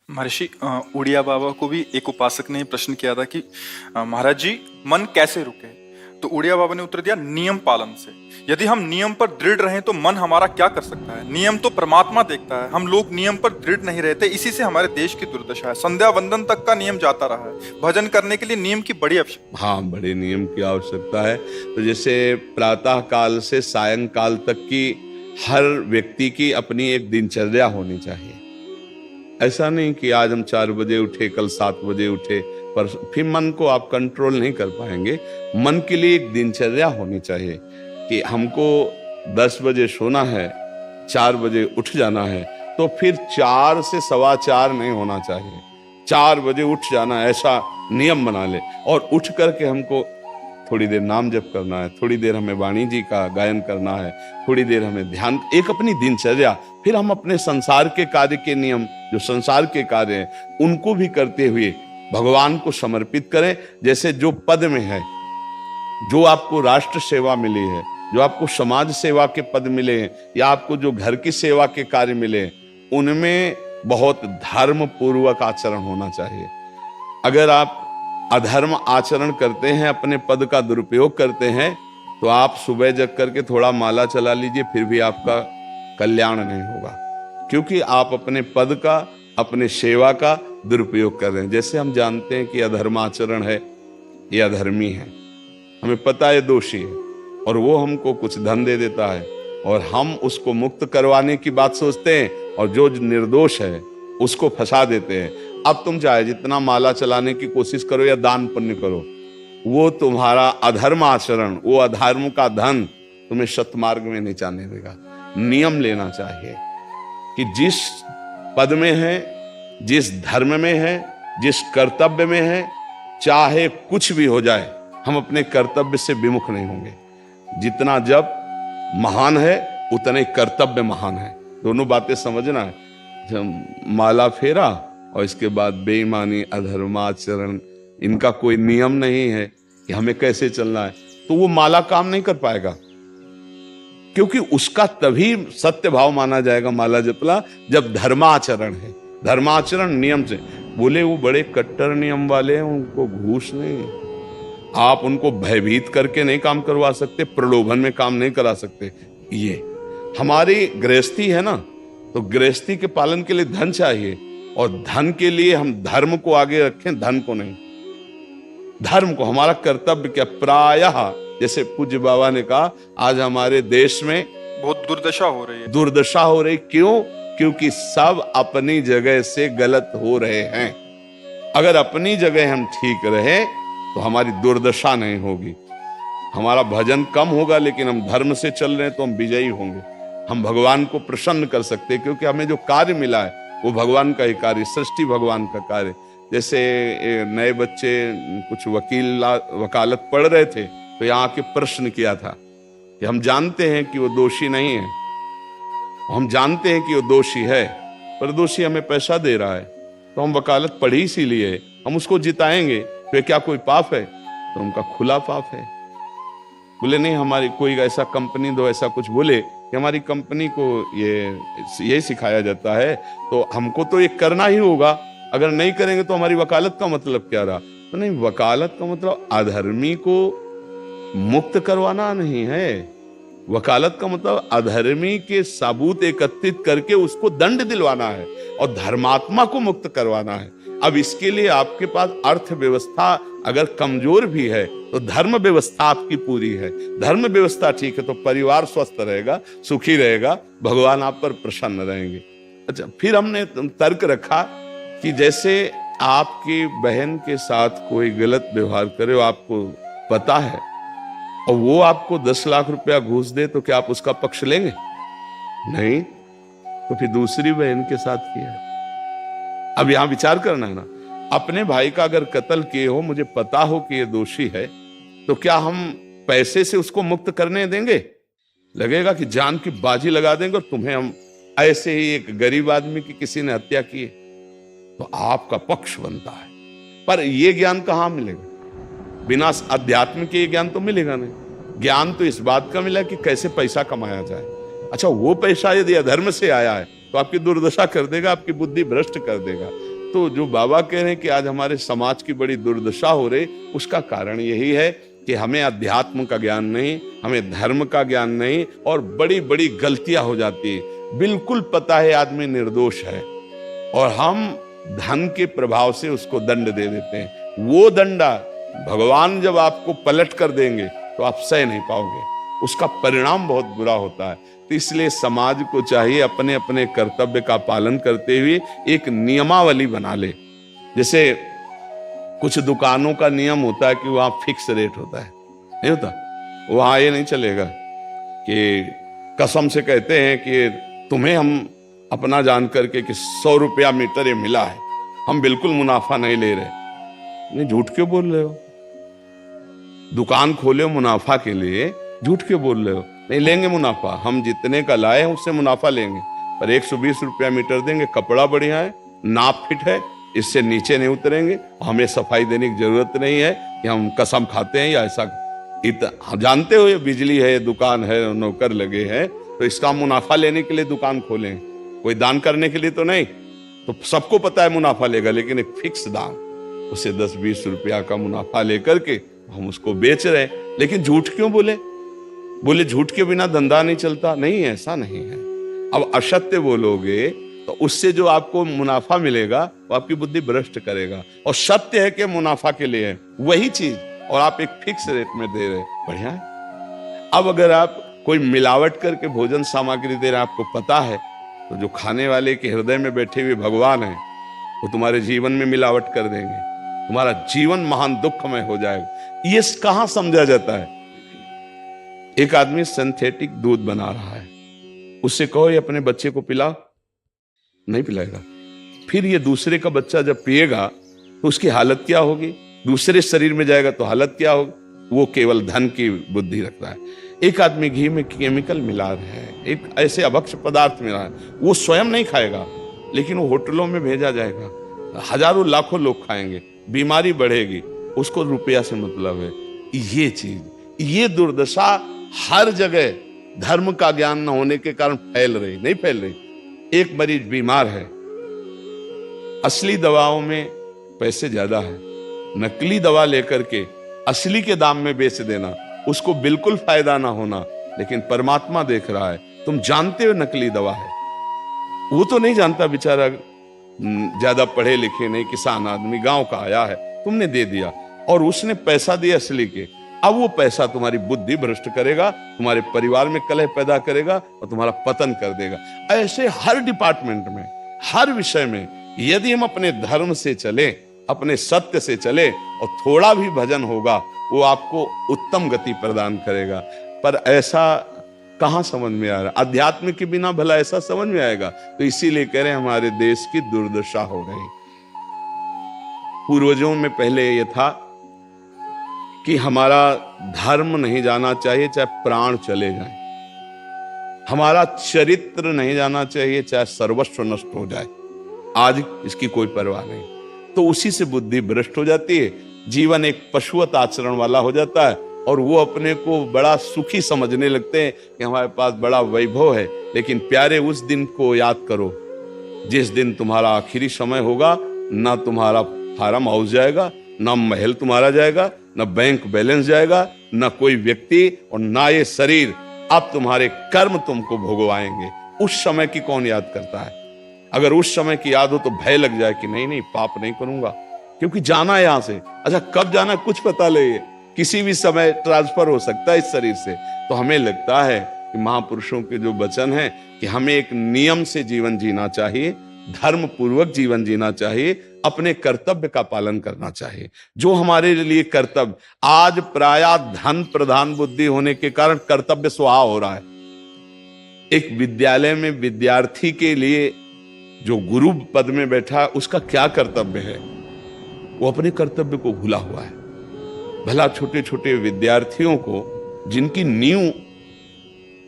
महर्षि उड़िया बाबा को भी एक उपासक ने प्रश्न किया था कि महाराज जी मन कैसे रुके। तो उड़िया बाबा ने उत्तर दिया, नियम पालन से। यदि हम नियम पर दृढ़ रहें तो मन हमारा क्या कर सकता है। नियम तो परमात्मा देखता है, हम लोग नियम पर दृढ़ नहीं रहते, इसी से हमारे देश की दुर्दशा है। संध्या वंदन तक का नियम जाता रहा है, भजन करने के लिए नियम की बड़ी आवश्यकता। हाँ, बड़े नियम की आवश्यकता है। तो जैसे प्रातः काल से सायंकाल तक की हर व्यक्ति की अपनी एक दिनचर्या होनी चाहिए। ऐसा नहीं कि आज हम 4 बजे उठे, कल 7 बजे उठे, पर फिर मन को आप कंट्रोल नहीं कर पाएंगे। मन के लिए एक दिनचर्या होनी चाहिए कि हमको 10 बजे सोना है, 4 बजे उठ जाना है, तो फिर 4 से 4:15 नहीं होना चाहिए, 4 बजे उठ जाना, ऐसा नियम बना ले। और उठ करके हमको थोड़ी देर नाम जप करना है, थोड़ी देर हमें वाणी जी का गायन करना है, थोड़ी देर हमें ध्यान, एक अपनी दिनचर्या। फिर हम अपने संसार के कार्य के नियम, जो संसार के कार्य हैं, उनको भी करते हुए भगवान को समर्पित करें। जैसे जो पद में है, जो आपको राष्ट्र सेवा मिली है, जो आपको समाज सेवा के पद मिले हैं, या आपको जो घर की सेवा के कार्य मिले हैं, उनमें बहुत धर्म पूर्वक आचरण होना चाहिए। अगर आप अधर्म आचरण करते हैं, अपने पद का दुरुपयोग करते हैं, तो आप सुबह जग करके थोड़ा माला चला लीजिए, फिर भी आपका कल्याण नहीं होगा, क्योंकि आप अपने पद का, अपने सेवा का दुरुपयोग कर रहे हैं। जैसे हम जानते हैं कि अधर्म आचरण है, ये अधर्मी है, हमें पता है दोषी है, और वो हमको कुछ धन दे देता है, और हम उसको मुक्त करवाने की बात सोचते हैं, और जो निर्दोष है उसको फंसा देते हैं। अब तुम चाहे जितना माला चलाने की कोशिश करो या दान पुण्य करो, वो तुम्हारा अधर्म आचरण, वो अधर्म का धन तुम्हें सतमार्ग में नहीं जाने देगा। नियम लेना चाहिए कि जिस पद में है, जिस धर्म में है, जिस कर्तव्य में है, चाहे कुछ भी हो जाए, हम अपने कर्तव्य से विमुख नहीं होंगे। जितना जप महान है, उतने कर्तव्य महान है। दोनों बातें समझना है। जब माला फेरा और इसके बाद बेईमानी, अधर्माचरण, इनका कोई नियम नहीं है कि हमें कैसे चलना है, तो वो माला काम नहीं कर पाएगा, क्योंकि उसका तभी सत्य भाव माना जाएगा माला जपला जब धर्माचरण है। धर्माचरण नियम से। बोले वो बड़े कट्टर नियम वाले हैं, उनको घूस नहीं, आप उनको भयभीत करके नहीं काम करवा सकते, प्रलोभन में काम नहीं करा सकते। ये हमारी गृहस्थी है ना, तो गृहस्थी के पालन के लिए धन चाहिए, और धन के लिए हम धर्म को आगे रखें, धन को नहीं। धर्म को, हमारा कर्तव्य क्या, प्रायः जैसे पूज्य बाबा ने कहा, आज हमारे देश में बहुत दुर्दशा हो रही है। दुर्दशा हो रही, क्यों? क्योंकि सब अपनी जगह से गलत हो रहे हैं। अगर अपनी जगह हम ठीक रहे तो हमारी दुर्दशा नहीं होगी, हमारा भजन कम होगा, लेकिन हम धर्म से चल रहे हैं तो हम विजयी होंगे। हम भगवान को प्रसन्न कर सकते हैं, क्योंकि हमें जो कार्य मिला है वो भगवान का ही कार्य, सृष्टि भगवान का कार्य। जैसे नए बच्चे कुछ वकालत पढ़ रहे थे, तो यहाँ के प्रश्न किया था कि हम जानते हैं कि वो दोषी नहीं है, हम जानते हैं कि वो दोषी है, पर दोषी हमें पैसा दे रहा है, तो हम वकालत पढ़ी इसीलिए, हम उसको जिताएंगे, तो क्या कोई पाप है? तो उनका खुला पाप है। बोले नहीं, हमारी कोई ऐसा कंपनी दो, ऐसा कुछ बोले कि हमारी कंपनी को ये सिखाया जाता है, तो हमको तो ये करना ही होगा, अगर नहीं करेंगे तो हमारी वकालत का मतलब क्या रहा? तो नहीं, वकालत का मतलब अधर्मी को मुक्त करवाना नहीं है। वकालत का मतलब अधर्मी के सबूत एकत्रित करके उसको दंड दिलवाना है, और धर्मात्मा को मुक्त करवाना है। अब इसके लिए आपके पास अर्थव्यवस्था अगर कमजोर भी है, तो धर्म व्यवस्था आपकी पूरी है। धर्म व्यवस्था ठीक है तो परिवार स्वस्थ रहेगा, सुखी रहेगा, भगवान आप पर प्रसन्न रहेंगे। अच्छा, फिर हमने तर्क रखा कि जैसे आपकी बहन के साथ कोई गलत व्यवहार करे, आपको पता है, और वो आपको 10 लाख रुपया घूस दे, तो क्या आप उसका पक्ष लेंगे? नहीं। तो फिर दूसरी बहन के साथ किया। अब यहां विचार करना है ना, अपने भाई का अगर कत्ल किए हो, मुझे पता हो कि ये दोषी है, तो क्या हम पैसे से उसको मुक्त करने देंगे? लगेगा कि जान की बाजी लगा देंगे, और तुम्हें हम ऐसे ही एक गरीब आदमी की किसी ने हत्या की, तो आपका पक्ष बनता है। पर यह ज्ञान कहां मिलेगा? बिना अध्यात्म के ज्ञान तो मिलेगा नहीं। ज्ञान तो इस बात का मिला कि कैसे पैसा कमाया जाए। अच्छा, वो पैसा यदि अधर्म से आया है तो आपकी दुर्दशा कर देगा, आपकी बुद्धि भ्रष्ट कर देगा। तो जो बाबा कह रहे हैं कि आज हमारे समाज की बड़ी दुर्दशा हो रही, उसका कारण यही है कि हमें अध्यात्म का ज्ञान नहीं, हमें धर्म का ज्ञान नहीं, और बड़ी बड़ी गलतियां हो जाती है। बिल्कुल पता है आदमी निर्दोष है और हम धन के प्रभाव से उसको दंड दे देते हैं। वो दंडा भगवान जब आपको पलट कर देंगे तो आप सह नहीं पाओगे, उसका परिणाम बहुत बुरा होता है। तो इसलिए समाज को चाहिए अपने अपने कर्तव्य का पालन करते हुए एक नियमावली बना ले। जैसे कुछ दुकानों का नियम होता है कि वहां फिक्स रेट होता है, नहीं होता? वहां ये नहीं चलेगा कि कसम से कहते हैं कि तुम्हें हम अपना जान करके कि 100 रुपया मीटर ये मिला है, हम बिल्कुल मुनाफा नहीं ले रहे। नहीं, झूठ क्यों बोल रहे हो? दुकान खोले हो मुनाफा के लिए, झूठ क्यों बोल रहे हो? नहीं लेंगे मुनाफा, हम जितने का लाए हैं उससे मुनाफा लेंगे, पर 120 रुपया मीटर देंगे, कपड़ा बढ़िया है, नाप फिट है, इससे नीचे नहीं उतरेंगे, हमें सफाई देने की जरूरत नहीं है कि हम कसम खाते हैं या ऐसा। जानते हो ये बिजली है, दुकान है, नौकर लगे हैं, तो इसका मुनाफा लेने के लिए दुकान खोलें, कोई दान करने के लिए तो नहीं। तो सबको पता है मुनाफा लेगा, लेकिन एक फिक्स दान, उसे 10-20 रुपया का मुनाफा लेकर के हम उसको बेच रहे हैं। लेकिन झूठ क्यों बोले? झूठ के बिना धंधा नहीं चलता? नहीं, ऐसा नहीं है। अब असत्य बोलोगे तो उससे जो आपको मुनाफा मिलेगा वो आपकी बुद्धि भ्रष्ट करेगा, और सत्य है कि मुनाफा के लिए है वही चीज, और आप एक फिक्स रेट में दे रहे, बढ़िया है। अब अगर आप कोई मिलावट करके भोजन सामग्री दे रहे हैं, आपको पता है, तो जो खाने वाले के हृदय में बैठे हुए भगवान हैं वो तुम्हारे जीवन में मिलावट कर देंगे, तुम्हारा जीवन महान दुखमय हो जाएगा। ये कहां समझा जाता है? एक आदमी सिंथेटिक दूध बना रहा है, उससे कहो ये अपने बच्चे को पिला, नहीं पिलाएगा। फिर ये दूसरे का बच्चा जब पिएगा तो उसकी हालत क्या होगी? दूसरे शरीर में जाएगा तो हालत क्या होगी? वो केवल धन की बुद्धि रखता है। एक आदमी घी में केमिकल मिला रहा है, एक ऐसे अभक्ष्य पदार्थ मिला है, वो स्वयं नहीं खाएगा, लेकिन वो होटलों में भेजा जाएगा, हजारों लाखों लोग खाएंगे, बीमारी बढ़ेगी, उसको रुपया से मतलब है। ये चीज, ये दुर्दशा हर जगह धर्म का ज्ञान न होने के कारण फैल रही, नहीं फैल रही। एक मरीज बीमार है, असली दवाओं में पैसे ज्यादा है, नकली दवा लेकर के असली के दाम में बेच देना, उसको बिल्कुल फायदा ना होना। लेकिन परमात्मा देख रहा है, तुम जानते हो नकली दवा है, वो तो नहीं जानता बेचारा, ज्यादा पढ़े लिखे नहीं, किसान आदमी गांव का आया है, तुमने दे दिया और उसने पैसा दिया असली के। अब वो पैसा तुम्हारी बुद्धि भ्रष्ट करेगा, तुम्हारे परिवार में कलह पैदा करेगा और तुम्हारा पतन कर देगा। ऐसे हर डिपार्टमेंट में, हर विषय में यदि हम अपने धर्म से चले, अपने सत्य से चले और थोड़ा भी भजन होगा, वो आपको उत्तम गति प्रदान करेगा। पर ऐसा कहां समझ में आ रहा? अध्यात्म के बिना भला ऐसा समझ में आएगा? तो इसीलिए कह रहे हैं हमारे देश की दुर्दशा हो रही। पूर्वजों में पहले यह था कि हमारा धर्म नहीं जाना चाहिए चाहे प्राण चले जाएं, हमारा चरित्र नहीं जाना चाहिए चाहे सर्वस्व नष्ट हो जाए। आज इसकी कोई परवाह नहीं, तो उसी से बुद्धि भ्रष्ट हो जाती है, जीवन एक पशुवत आचरण वाला हो जाता है, और वो अपने को बड़ा सुखी समझने लगते हैं कि हमारे पास बड़ा वैभव है। लेकिन प्यारे, उस दिन को याद करो जिस दिन तुम्हारा आखिरी समय होगा, ना तुम्हारा फार्म हाउस जाएगा, ना महल तुम्हारा जाएगा, ना बैंक बैलेंस जाएगा, ना कोई व्यक्ति, और ना ये शरीर। अब तुम्हारे कर्म तुमको भोगवाएंगे। उस समय की कौन याद करता है? अगर उस समय की याद हो तो भय लग जाए कि नहीं नहीं, पाप नहीं करूंगा, क्योंकि जाना है यहां से। अच्छा, कब जाना कुछ पता नहीं, किसी भी समय ट्रांसफर हो सकता है इस शरीर से। तो हमें लगता है कि महापुरुषों के जो वचन है कि हमें एक नियम से जीवन जीना चाहिए, धर्म पूर्वक जीवन जीना चाहिए, अपने कर्तव्य का पालन करना चाहिए। जो हमारे लिए कर्तव्य, आज प्रायः धन प्रधान बुद्धि होने के कारण कर्तव्य स्वाहा हो रहा है। एक विद्यालय में विद्यार्थी के लिए जो गुरु पद में बैठा, उसका क्या कर्तव्य है? वो अपने कर्तव्य को भूला हुआ है। भला छोटे छोटे विद्यार्थियों को, जिनकी नींव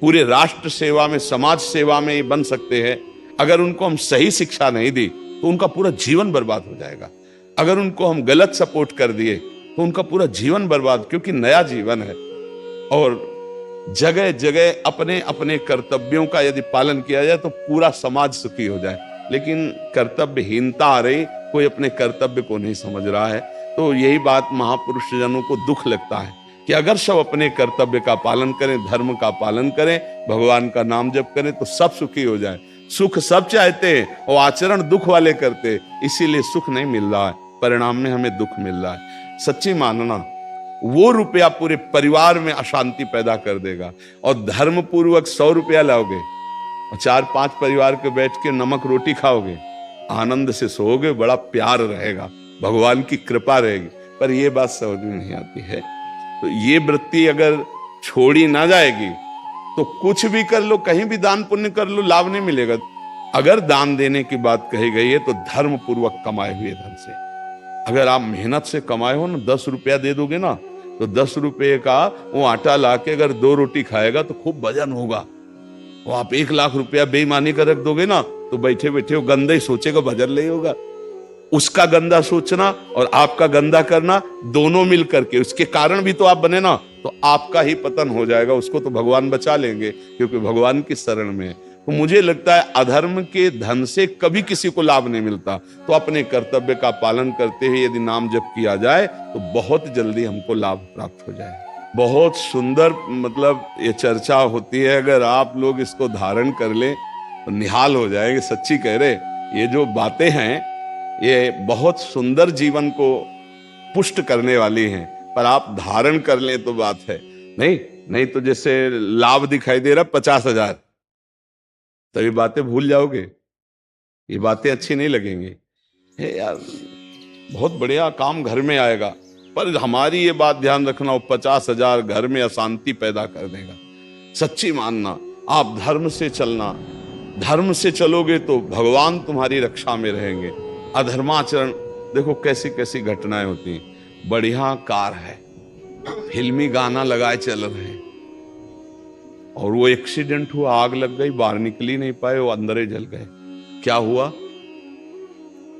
पूरे राष्ट्र सेवा में, समाज सेवा में ये बन सकते हैं, अगर उनको हम सही शिक्षा नहीं दी तो उनका पूरा जीवन बर्बाद हो जाएगा। अगर उनको हम गलत सपोर्ट कर दिए तो उनका पूरा जीवन बर्बाद, क्योंकि नया जीवन है। और जगह जगह अपने अपने कर्तव्यों का यदि पालन किया जाए तो पूरा समाज सुखी हो जाए। लेकिन कर्तव्यहीनता आ रही, कोई अपने कर्तव्य को नहीं समझ रहा है। तो यही बात महापुरुष जनों को दुख लगता है कि अगर सब अपने कर्तव्य का पालन करें, धर्म का पालन करें, भगवान का नाम जप करें तो सब सुखी हो जाए। सुख सब चाहते हैं और आचरण दुख वाले करते हैं, इसीलिए सुख नहीं मिल रहा है, परिणाम में हमें दुख मिल रहा है। सच्ची मानना, वो रुपया पूरे परिवार में अशांति पैदा कर देगा। और धर्म पूर्वक 100 रुपया लाओगे और 4-5 परिवार के बैठ के नमक रोटी खाओगे, आनंद से सोओगे, बड़ा प्यार रहेगा, भगवान की कृपा रहेगी। पर ये बात समझ में नहीं आती है। तो ये वृत्ति अगर छोड़ी ना जाएगी तो कुछ भी कर लो, कहीं भी दान पुण्य कर लो, लाभ नहीं मिलेगा। अगर दान देने की बात कही गई है तो धर्म पूर्वक कमाए हुए धन से। अगर आप मेहनत से कमाए हो ना, 10 रुपया दे दोगे ना, तो 10 रुपये का वो आटा लाके अगर 2 रोटी खाएगा तो खूब वजन होगा। वो आप 1 लाख रुपया बेईमानी कर रख दोगे ना, तो बैठे बैठे वो गंदा ही सोचेगा, वजन नहीं होगा। उसका गंदा सोचना और आपका गंदा करना दोनों मिल करके, उसके कारण भी तो आप बने ना, तो आपका ही पतन हो जाएगा। उसको तो भगवान बचा लेंगे क्योंकि भगवान की शरण में है। तो मुझे लगता है अधर्म के धन से कभी किसी को लाभ नहीं मिलता। तो अपने कर्तव्य का पालन करते हुए यदि नाम जप किया जाए तो बहुत जल्दी हमको लाभ प्राप्त हो जाए। बहुत सुंदर मतलब ये चर्चा होती है, अगर आप लोग इसको धारण कर ले तो निहाल हो जाएंगे। सच्ची कह रहे, ये जो बातें हैं ये बहुत सुंदर जीवन को पुष्ट करने वाली हैं, पर आप धारण कर लें तो बात है। नहीं तो जैसे लाभ दिखाई दे रहा 50,000, तो ये बातें भूल जाओगे, ये बातें अच्छी नहीं लगेंगी। हे यार, बहुत बढ़िया काम घर में आएगा, पर हमारी ये बात ध्यान रखना, वो 50,000 घर में अशांति पैदा कर देगा। सच्ची मानना, आप धर्म से चलना, धर्म से चलोगे तो भगवान तुम्हारी रक्षा में रहेंगे। अधर्माचरण, देखो कैसी कैसी घटनाएं होती हैं। बढ़िया कार है, फिल्मी गाना लगाए चल रहे हैं और वो एक्सीडेंट हुआ, आग लग गई, बाहर निकल ही नहीं पाए, वो अंदर ही जल गए। क्या हुआ?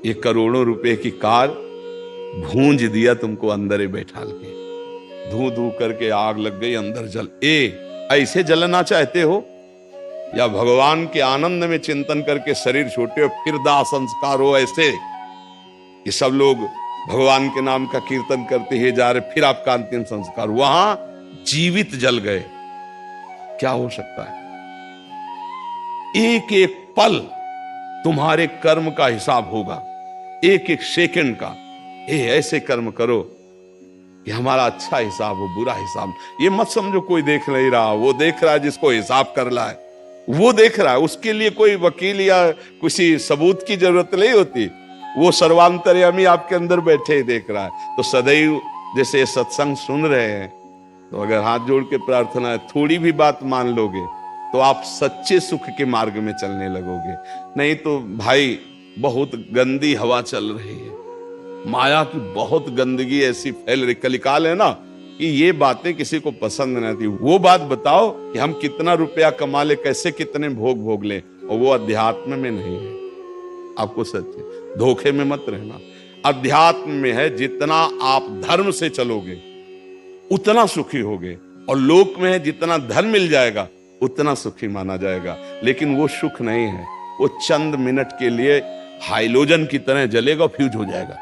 ये करोड़ों रुपए की कार भूंज दिया तुमको अंदर ही बैठा के, धू धू करके आग लग गई, अंदर जल। ऐसे जलना चाहते हो या भगवान के आनंद में चिंतन करके शरीर छोटे हो फिर दाह संस्कार हो? ऐसे ये सब लोग भगवान के नाम का कीर्तन करते ही जा रहे, फिर आपका अंतिम संस्कार, वहां जीवित जल गए। क्या हो सकता है? एक एक पल तुम्हारे कर्म का हिसाब होगा, एक एक सेकंड का। ऐसे कर्म करो कि हमारा अच्छा हिसाब हो, बुरा हिसाब। ये मत समझो कोई देख नहीं रहा, वो देख रहा है जिसको हिसाब करना है, वो देख रहा है। उसके लिए कोई वकील या किसी सबूत की जरूरत नहीं होती, वो सर्वांतर्यामी आपके अंदर बैठे ही देख रहा है। तो सदैव जैसे सत्संग सुन रहे हैं, तो अगर हाथ जोड़ के प्रार्थना है, थोड़ी भी बात मान लोगे तो आप सच्चे सुख के मार्ग में चलने लगोगे। नहीं तो भाई बहुत गंदी हवा चल रही है, माया की बहुत गंदगी ऐसी फैल रही, कलिकाल है ना, कि ये बातें किसी को पसंद नहीं आती। वो बात बताओ कि हम कितना रुपया कमा ले, कैसे कितने भोग भोग ले, और वो अध्यात्म में नहीं है। आपको सच धोखे में मत रहना, अध्यात्म में है। जितना आप धर्म से चलोगे उतना सुखी होगे, और लोक में है जितना धन मिल जाएगा उतना सुखी माना जाएगा। लेकिन वो सुख नहीं है, वो चंद मिनट के लिए हाइलोजन की तरह जलेगा, फ्यूज हो जाएगा।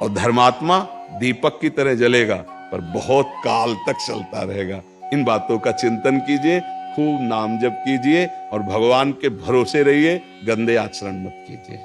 और धर्मात्मा दीपक की तरह जलेगा, पर बहुत काल तक चलता रहेगा। इन बातों का चिंतन कीजिए, खूब नाम जप कीजिए और भगवान के भरोसे रहिए, गंदे आचरण मत कीजिए।